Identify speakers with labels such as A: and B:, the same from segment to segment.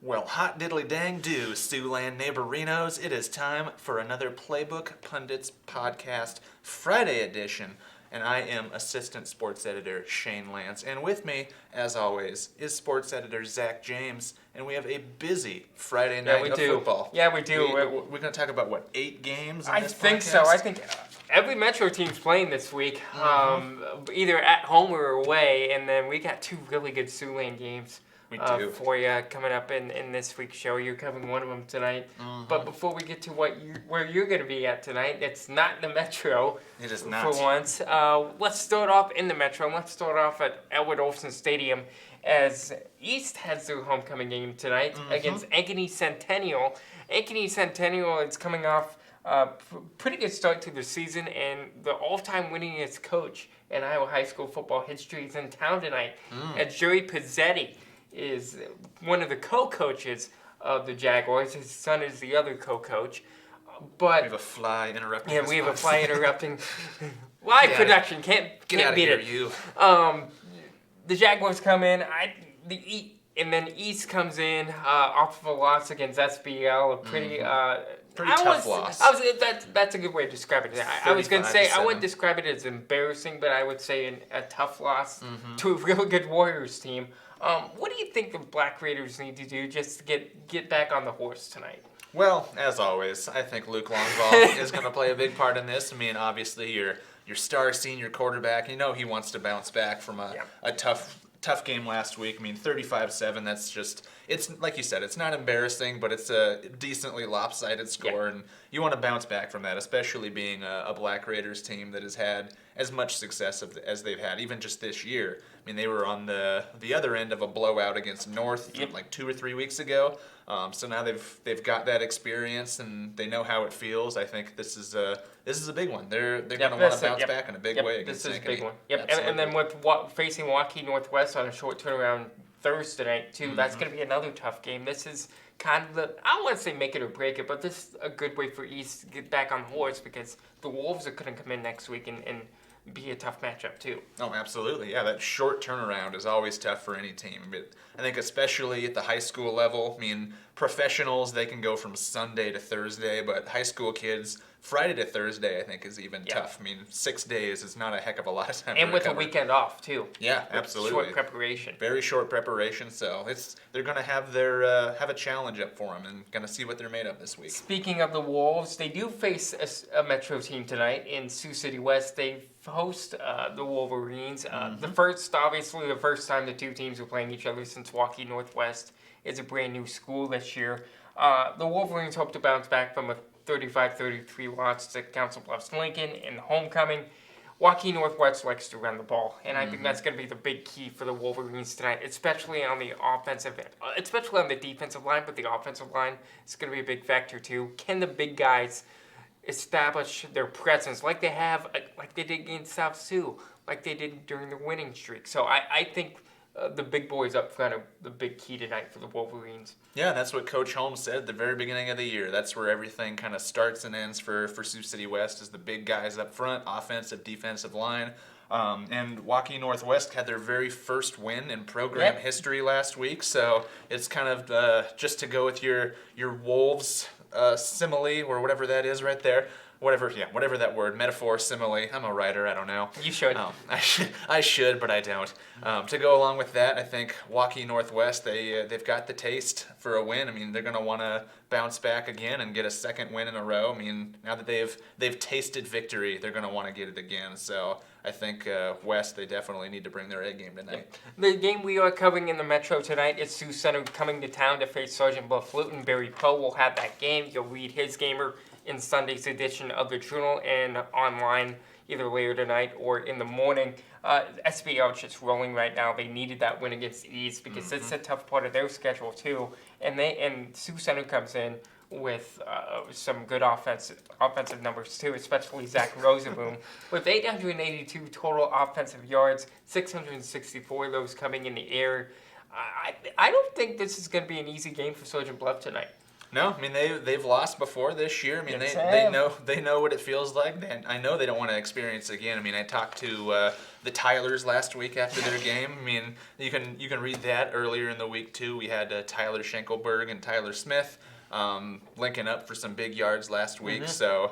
A: Well, hot diddly dang do, Siouxland neighborinos. It is time for another Playbook Pundits Podcast Friday edition. And I am Assistant Sports Editor Shane Lantz. And with me, as always, is Sports Editor Zach James. And we have a busy Friday night of football.
B: Yeah, we do.
A: We're going to talk about, 8 games in this
B: think
A: podcast?
B: so. I think every Metro team's playing this week, either at home or away. And then we got 2 really good Siouxland games.
A: We do.
B: For you coming up in this week's show. You're covering one of them tonight. But before we get to where you're going to be at tonight, it's not in the Metro.
A: It is not.
B: For once. Let's start off in the Metro. Let's start off at Edward Olson Stadium as East has their homecoming game tonight against Ankeny Centennial. Ankeny Centennial is coming off pretty good start to the season, and the all-time winningest coach in Iowa high school football history is in town tonight. Jerry Pizzetti is one of the co-coaches of the Jaguars. His son is the other co-coach. But
A: we have a fly interrupting.
B: Yeah, we have a fly interrupting. Live production can't
A: get out of
B: beat
A: here,
B: it.
A: you.
B: The Jaguars come in. And then East comes in off of a loss against SBL. A pretty
A: tough loss.
B: That's a good way to describe it. I was going to say I wouldn't describe it as embarrassing, but I would say a tough loss to a really good Warriors team. What do you think the Black Raiders need to do just to get back on the horse tonight?
A: Well, as always, I think Luke Longbaugh is going to play a big part in this. I mean, obviously, your star senior quarterback, he wants to bounce back from a tough game last week. I mean, 35-7, that's just, it's like you said, it's not embarrassing, but it's a decently lopsided score, and you want to bounce back from that, especially being a Black Raiders team that has had as much success as they've had, even just this year. I mean, they were on the other end of a blowout against North like 2 or 3 weeks ago. So now they've got that experience and they know how it feels. I think this is a big one. They're going to want to bounce back in a big way against Ankeny.
B: This is a big one. And then with facing Waukee Northwest on a short turnaround Thursday night too, that's going to be another tough game. This is kind of I don't want to say make it or break it, but this is a good way for East to get back on the horse because the Wolves are going to come in next week and be a tough matchup too.
A: Oh, absolutely. Yeah, that short turnaround is always tough for any team. But I think especially at the high school level, I mean, professionals, they can go from Sunday to Thursday, but high school kids, Friday to Thursday, I think, is even tough. I mean, 6 days is not a heck of a lot of time.
B: And with a weekend off, too.
A: Yeah, absolutely.
B: Short preparation.
A: Very short preparation, so they're going to have have a challenge up for them and going to see what they're made of this week.
B: Speaking of the Wolves, they do face a Metro team tonight in Sioux City West. They host the Wolverines. The first time the two teams were playing each other since Waukee Northwest is a brand new school this year. The Wolverines hope to bounce back from a 35-33 loss to Council Bluffs Lincoln in the homecoming. Waukee Northwest likes to run the ball, and I think that's going to be the big key for the Wolverines tonight, especially on the defensive line, but the offensive line is going to be a big factor too. Can the big guys establish their presence like they did against South Sioux, like they did during the winning streak? So I think the big boys up front are the big key tonight for the Wolverines. Yeah,
A: that's what Coach Holmes said at the very beginning of the year. That's where everything kind of starts and ends for Sioux City West is the big guys up front, offensive, defensive line. And Waukee Northwest had their very first win in program history last week, so it's kind of just to go with your Wolves simile or whatever that is right there. Whatever that word, metaphor, simile. I'm a writer, I don't know.
B: You should.
A: I should, but I don't. To go along with that, I think Waukee Northwest, they've got the taste for a win. I mean, they're going to want to bounce back again and get a second win in a row. I mean, now that they've tasted victory, they're going to want to get it again. So I think West, they definitely need to bring their A game tonight.
B: The game we are covering in the Metro tonight is Sioux Center coming to town to face Sergeant Bluff Luton. Barry Poe will have that game. You'll read his gamer in Sunday's edition of the Journal and online either later tonight or in the morning. SBL is just rolling right now. They needed that win against East because it's a tough part of their schedule too. And Sioux Center comes in with some good offensive numbers too, especially Zach Rosenboom with 882 total offensive yards, 664 of those coming in the air. I don't think this is going to be an easy game for Sergeant Bluff tonight.
A: No, I mean they've lost before this year. I mean
B: Yes,
A: they know what it feels like, and I know they don't want to experience it again. I mean I talked to the Tylers last week after their game. I mean you can read that earlier in the week too. We had Tyler Schenkelberg and Tyler Smith linking up for some big yards last week. So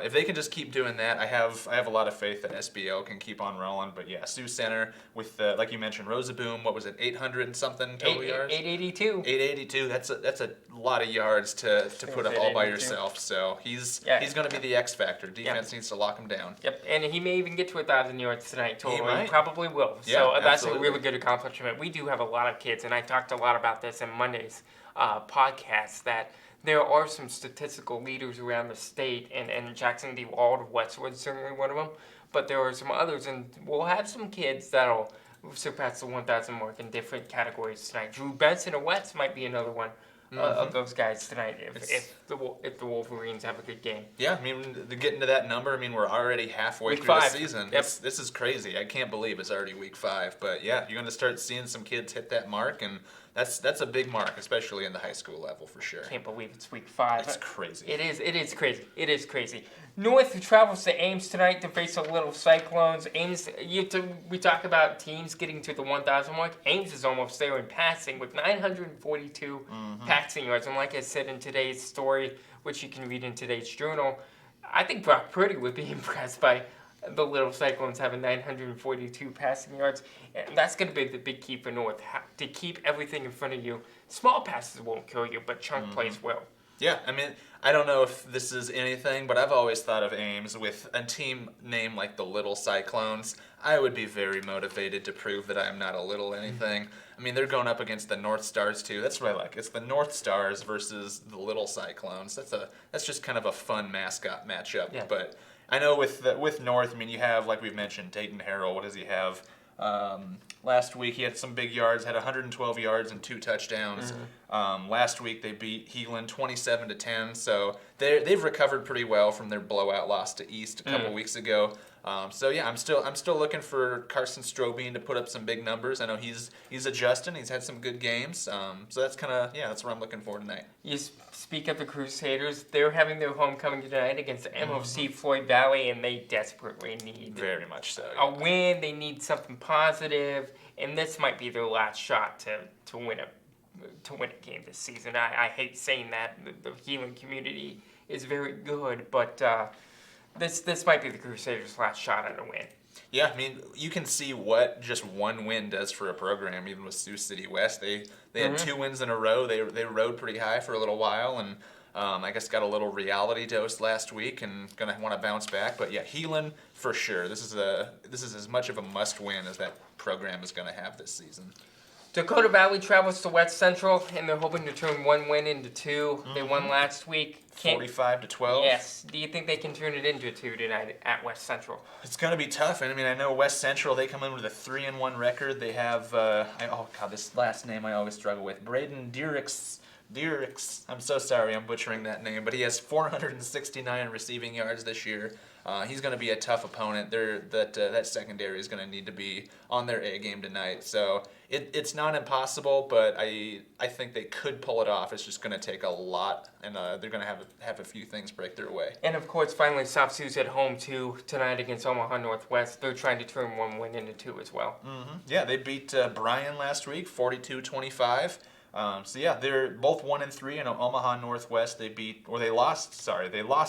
A: if they can just keep doing that, I have a lot of faith that SBL can keep on rolling. But yeah, Sioux Center with like you mentioned, Rosaboom, what was it, 800 and something total yards?
B: 882.
A: 882. That's a lot of yards to put up all by yourself. So he's going to be the X factor. Defense needs to lock him down.
B: Yep, and he may even get to 1,000 yards tonight total.
A: He might.
B: He probably will.
A: Yeah,
B: So that's
A: absolutely.
B: a really good accomplishment. We do have a lot of kids, and I talked a lot about this in Monday's podcast, that there are some statistical leaders around the state, and Jackson D. Wald Westwood is certainly one of them, but there are some others, and we'll have some kids that'll surpass the 1,000 mark in different categories tonight. Drew Benson of West might be another one of those guys tonight if the Wolverines have a good game.
A: Yeah, I mean, getting to that number, I mean, we're already halfway through the season.
B: Yep.
A: This is crazy. I can't believe it's already week 5. But yeah, you're going to start seeing some kids hit that mark, and that's a big mark, especially in the high school level for sure.
B: Can't believe it's week 5.
A: It's crazy.
B: It is crazy. It is crazy. North travels to Ames tonight to face the Little Cyclones. Ames, we talk about teams getting to the 1,000 mark. Ames is almost there in passing with 942 passing yards. And like I said in today's story, which you can read in today's journal, I think Brock Purdy would be impressed by the Little Cyclones having 942 passing yards. And that's going to be the big key for North, to keep everything in front of you. Small passes won't kill you, but chunk plays will.
A: Yeah, I mean, I don't know if this is anything, but I've always thought of Ames with a team name like the Little Cyclones. I would be very motivated to prove that I'm not a little anything. I mean, they're going up against the North Stars too. That's what I like. It's the North Stars versus the Little Cyclones. That's just kind of a fun mascot matchup.
B: Yeah.
A: But I know with North, I mean, you have, like we've mentioned, Dayton Harrell. What does he have? Last week he had some big yards, had 112 yards and 2 touchdowns. Last week they beat Heelan 27-10, so they've recovered pretty well from their blowout loss to East a couple weeks ago. So yeah, I'm still looking for Carson Strobing to put up some big numbers. I know he's adjusting. He's had some good games. So that's that's what I'm looking for tonight.
B: You speak of the Crusaders. They're having their homecoming tonight against MOC Floyd Valley, and they desperately need
A: Very much so.
B: a win. They need something positive, and this might be their last shot to win a game this season. I hate saying that. The Heelan community is very good, but this might be the Crusaders' last shot at a win.
A: Yeah, I mean, you can see what just one win does for a program. Even with Sioux City West, they had 2 wins in a row. They rode pretty high for a little while, and I guess got a little reality dose last week, and gonna want to bounce back. But yeah, Heelan for sure. This is as much of a must win as that program is gonna have this season.
B: Dakota Valley travels to West Central, and they're hoping to turn 1 win into 2. They won last week.
A: 45-12.
B: Yes. Do you think they can turn it into 2 tonight at West Central?
A: It's going to be tough. And I mean, I know West Central, they come in with a 3-1 record. They have, this last name I always struggle with. Braden Dierix. I'm so sorry I'm butchering that name, but he has 469 receiving yards this year. He's going to be a tough opponent. That secondary is going to need to be on their A game tonight. So it's not impossible, but I think they could pull it off. It's just going to take a lot, and they're going to have a few things break their way.
B: And of course, finally, South Sioux's at home too tonight against Omaha Northwest. They're trying to turn 1 win into 2 as well.
A: Yeah, they beat Bryan last week, 42-25. So yeah, they're both 1-3 in Omaha Northwest. They lost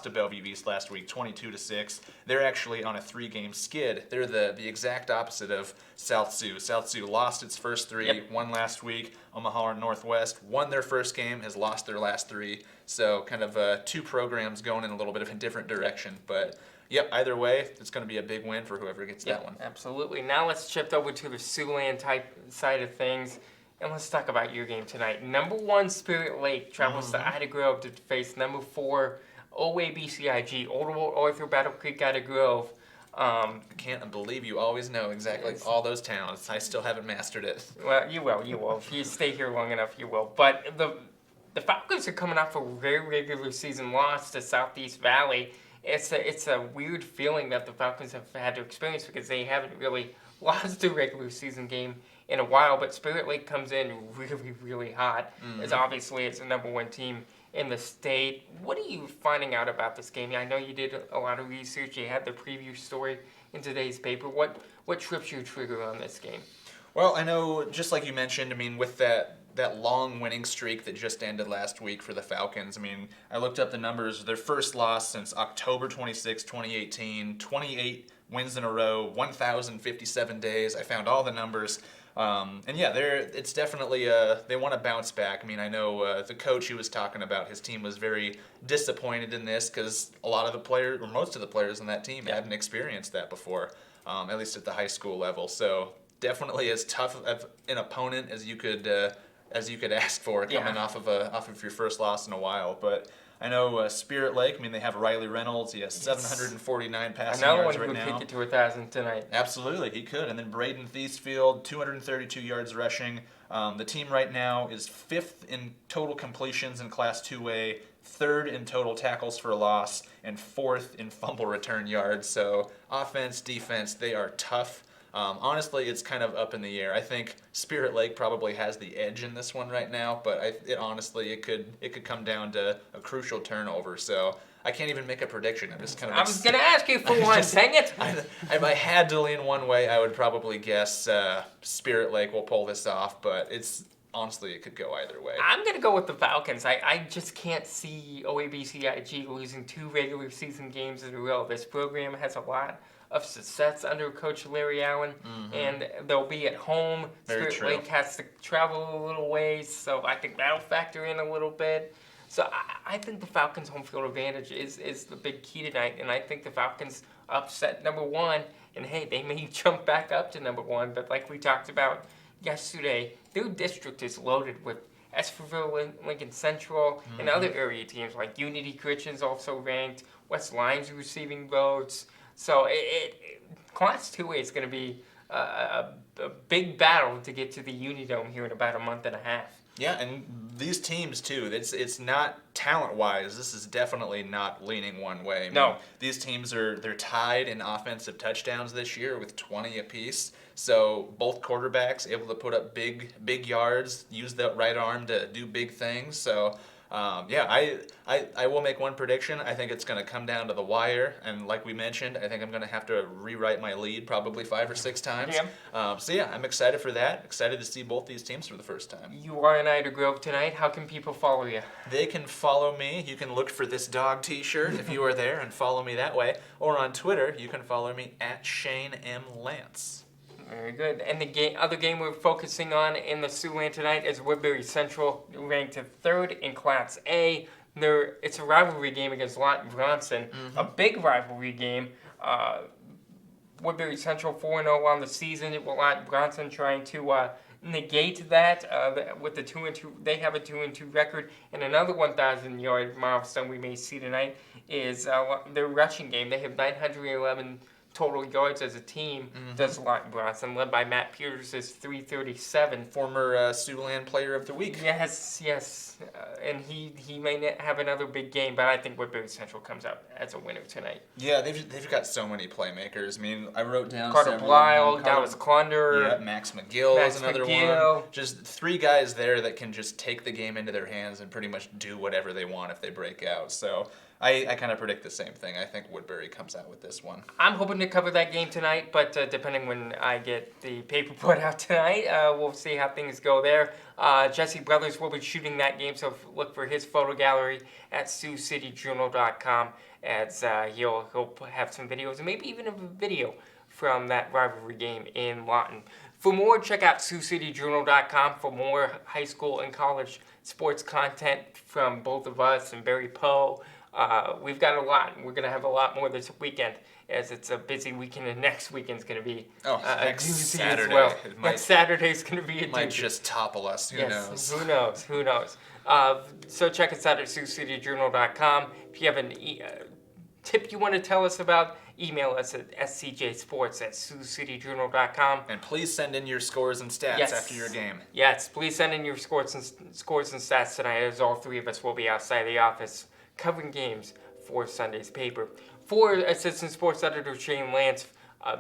A: to Bellevue East last week, 22-6. They're actually on a 3-game skid. They're the exact opposite of South Sioux. South Sioux lost its first 3, won last week. Omaha Northwest won their first game, has lost their last 3. So kind of 2 programs going in a little bit of a different direction, but. Yep, either way, it's going to be a big win for whoever gets that one.
B: Absolutely. Now let's shift over to the Siouxland type side of things. And let's talk about your game tonight. Number 1, Spirit Lake travels to Ida Grove to face number 4, OABCIG, Old Arthur, Battle Creek, Ida Grove.
A: I can't believe you always know exactly all those towns. I still haven't mastered it.
B: Well, you will. If you stay here long enough, you will. But the Falcons are coming off a very regular season loss to Southeast Valley. It's a weird feeling that the Falcons have had to experience because they haven't really lost a regular season game in a while, but Spirit Lake comes in really, really hot. As obviously it's the number 1 team in the state. What are you finding out about this game? I know you did a lot of research. You had the preview story in today's paper. What trips your trigger on this game?
A: Well, I know, just like you mentioned, I mean, with that long winning streak that just ended last week for the Falcons, I mean, I looked up the numbers. Their first loss since October 26, 2018, 28 wins in a row, 1,057 days. I found all the numbers. And yeah, it's definitely they want to bounce back. I mean, I know the coach he was talking about, his team was very disappointed in this because a lot of the players, or most of the players on that team, hadn't experienced that before, at least at the high school level. So definitely as tough of an opponent as you could ask for coming off of your first loss in a while. But I know Spirit Lake, I mean, they have Riley Reynolds. He has 749 passing yards right now.
B: Another one who could kick it to 1,000 tonight.
A: Absolutely, he could. And then Braden Thiesfield, 232 yards rushing. The team right now is 5th in total completions in Class 2A, 3rd in total tackles for a loss, and 4th in fumble return yards. So offense, defense, they are tough. Honestly, it's kind of up in the air. I think Spirit Lake probably has the edge in this one right now, but it could come down to a crucial turnover. So I can't even make a prediction. I'm just kind of.
B: I was gonna ask you for one. Dang it!
A: If I had to lean one way, I would probably guess Spirit Lake will pull this off, but honestly, it could go either way.
B: I'm going to go with the Falcons. I just can't see OABCIG losing 2 regular season games in a row. This program has a lot of success under Coach Larry Allen, and they'll be at home. Spirit Lake has to travel a little ways, so I think that'll factor in a little bit. So I think the Falcons' home field advantage is the big key tonight, and I think the Falcons upset number 1, and hey, they may jump back up to number 1, but like we talked about yesterday, their district is loaded with Esferville, Lincoln Central, and other area teams like Unity Christian's also ranked, West Lyons receiving votes. So Class 2A is going to be a big battle to get to the Unidome here in about a month and a half.
A: Yeah, and these teams too. It's not talent-wise. This is definitely not leaning one way.
B: No,
A: these teams they're tied in offensive touchdowns this year with 20 apiece. So both quarterbacks able to put up big yards, use that right arm to do big things. So. I will make one prediction. I think it's going to come down to the wire, and like we mentioned, I think I'm going to have to rewrite my lead probably 5 or 6 times. Yeah. I'm excited for that. Excited to see both these teams for the first time.
B: You are in Ida Grove tonight. How can people follow you?
A: They can follow me. You can look for this dog T-shirt if you are there and follow me that way. Or on Twitter, you can follow me at Shane M. Lantz.
B: Very good. And the other game we're focusing on in the Siouxland tonight is Woodbury Central, ranked 3rd in Class A. It's a rivalry game against Lott and Bronson, a big rivalry game. Woodbury Central 4-0 on the season. Lott and Bronson trying to negate that with the 2-2. They have a 2-2 record, and another 1,000-yard milestone we may see tonight is their rushing game. They have 911 total yards as a team, does Lott and Bronson, led by Matt Peters, is 337.
A: Former Siouxland Player of the Week.
B: Yes. And he may have another big game, but I think Woodbury Central comes out as a winner tonight.
A: Yeah, they've got so many playmakers. I mean, I wrote down
B: Carter Blyle, Dallas Clunder.
A: Yeah, Max McGill is another one. Just 3 guys there that can just take the game into their hands and pretty much do whatever they want if they break out. So I kind of predict the same thing. I think Woodbury comes out with this one.
B: I'm hoping to cover that game tonight, but depending when I get the paper put out tonight, we'll see how things go there. Jesse Brothers will be shooting that game, so look for his photo gallery at SiouxCityJournal.com as he'll have some videos and maybe even a video from that rivalry game in Lawton. For more, check out SiouxCityJournal.com for more high school and college sports content from both of us and Barry Poe. We've got a lot. We're going to have a lot more this weekend, as it's a busy weekend, and next weekend's going to be
A: next Saturday
B: as well. Next Saturday's going to be a
A: might just topple us. Who knows?
B: Who knows? So check us out at SiouxCityJournal.com. If you have a tip you want to tell us about, email us at scjsports@SiouxCityJournal.com.
A: And please send in your scores and stats after your game.
B: Yes, please send in your scores and stats tonight, as all 3 of us will be outside the office covering games for Sunday's paper. For Assistant Sports Editor Shane Lantz,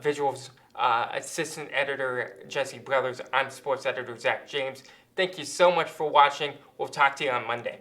B: Visuals Assistant Editor Jesse Brothers, I'm Sports Editor Zach James. Thank you so much for watching. We'll talk to you on Monday.